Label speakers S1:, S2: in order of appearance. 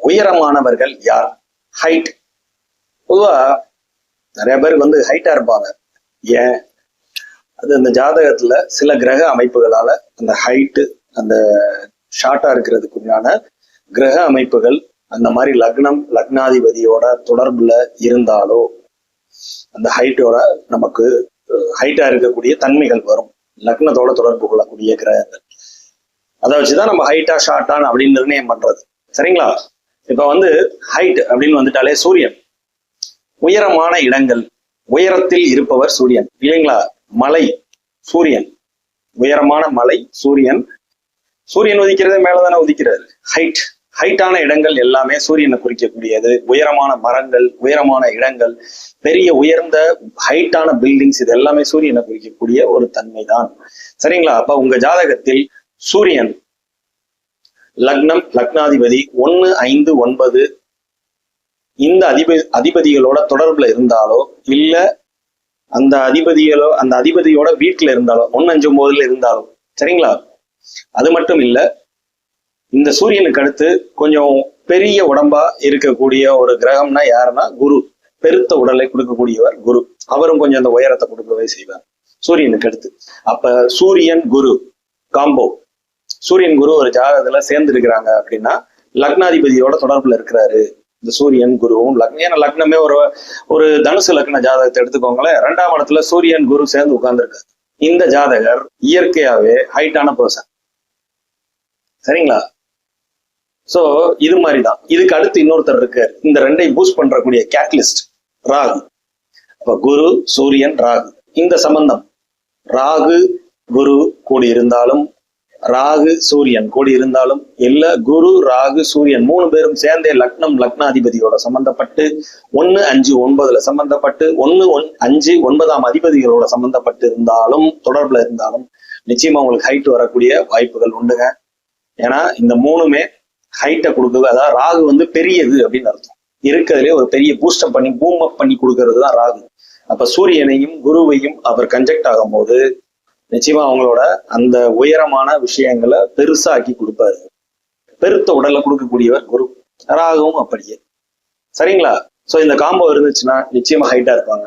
S1: உயரமானவர்கள் யார்? ஹைட். பொதுவா நிறைய பேருக்கு வந்து ஹைட்டா இருப்பாங்க. ஏன்? அது அந்த ஜாதகத்துல சில கிரக அமைப்புகளால அந்த ஹைட்டு, அந்த ஷார்ட்டா இருக்கிறதுக்குண்டான கிரக அமைப்புகள் அந்த மாதிரி லக்னம் லக்னாதிபதியோட தொடர்புல இருந்தாலோ அந்த ஹைட்டோட நமக்கு ஹைட்டா இருக்கக்கூடிய தன்மைகள் வரும். லக்னத்தோட தொடர்பு கொள்ளக்கூடிய கிரகங்கள். அதை வச்சுதான் நம்ம ஹைட்டா ஷார்ட்டான் அப்படின்னு நிர்ணயம் பண்றது. சரிங்களா? இப்ப வந்து ஹைட் அப்படின்னு வந்துட்டாலே சூரியன். உயரமான இடங்கள், உயரத்தில் இருப்பவர் சூரியன் இல்லைங்களா? மலை சூரியன், உயரமான மலை சூரியன். சூரியன் உதிக்கிறதே மேலதானே உதிக்கிறாரு. ஹைட்டான இடங்கள் எல்லாமே சூரியனை குறிக்கக்கூடியது. உயரமான மரங்கள், உயரமான இடங்கள், பெரிய உயர்ந்த ஹைட்டான பில்டிங்ஸ், இது எல்லாமே சூரியனை குறிக்கக்கூடிய ஒரு தன்மை தான். சரிங்களா? அப்ப உங்க ஜாதகத்தில் சூரியன் லக்னம் லக்னாதிபதி 1, 5, 9 இந்த அதிபதிகளோட தொடர்புல இருந்தாலோ இல்ல அந்த அதிபதியோட வீட்டுல இருந்தாலோ 1, 5, 9 இருந்தாலோ, சரிங்களா? அது மட்டும் இல்ல, இந்த சூரியனுக்கு அடுத்து கொஞ்சம் பெரிய உடம்பா இருக்கக்கூடிய ஒரு கிரகம்னா யாருன்னா குரு. பெருத்த உடலை கொடுக்கக்கூடியவர் குரு. அவரும் கொஞ்சம் அந்த உயரத்தை கொடுக்கவே செய்வார் சூரியனுக்கு அடுத்து. அப்ப சூரியன் குரு காம்போ, சூரியன் குரு ஒரு ஜாதகத்துல சேர்ந்து இருக்கிறாங்க அப்படின்னா லக்னாதிபதியோட தொடர்புல இருக்கிறாரு இந்த சூரியன் குருவும். ஏன்னா லக்னமே ஒரு தனுசு லக்ன ஜாதகத்தை எடுத்துக்கோங்களேன். 2ஆம் இடத்துல சூரியன் குரு சேர்ந்து உட்கார்ந்துருக்காரு. இந்த ஜாதகர் இயற்கையாவே ஹைட்டான பர்சன். சரிங்களா? சோ இது மாதிரிதான். இதுக்கு அடுத்து இன்னொருத்தர் இருக்காரு, இந்த ரெண்டையும் பூஸ்ட் பண்றக்கூடிய கேட்டலிஸ்ட் ராகு. அப்ப குரு சூரியன் ராகு, இந்த சம்பந்தம் ராகு குரு கூடி இருந்தாலும், ராகு சூரியன் கூடி இருந்தாலும் இல்ல குரு ராகு சூரியன் 3 பேரும் சேர்ந்தே லக்னம் லக்னாதிபதியோட சம்பந்தப்பட்டு 1, 5, 9 சம்பந்தப்பட்டு 1, 5, 9ஆம் அதிபதிகளோட சம்பந்தப்பட்டு இருந்தாலும், தொடர்புல இருந்தாலும் நிச்சயமா உங்களுக்கு ஹைட் வரக்கூடிய வாய்ப்புகள் உண்டுங்க. ஏன்னா இந்த 3மே ஹைட்டை கொடுக்குது. அதாவது ராகு வந்து பெரியது அப்படின்னு அர்த்தம். இருக்கிறதுலே ஒரு பெரிய பூஸ்டப் பண்ணி பூம் அப் பண்ணி கொடுக்கறது தான் ராகு. அப்ப சூரியனையும் குருவையும் அவர் கன்ஜெக்ட் ஆகும் போது நிச்சயமா அவங்களோட அந்த உயரமான விஷயங்களை பெருசாக்கி கொடுப்பாரு. பெருத்த உடலை கொடுக்கக்கூடியவர் குரு. ராகுவும் அப்படியே. சரிங்களா? சோ இந்த காம்போ இருந்துச்சுன்னா நிச்சயமா ஹைட்டா இருப்பாங்க.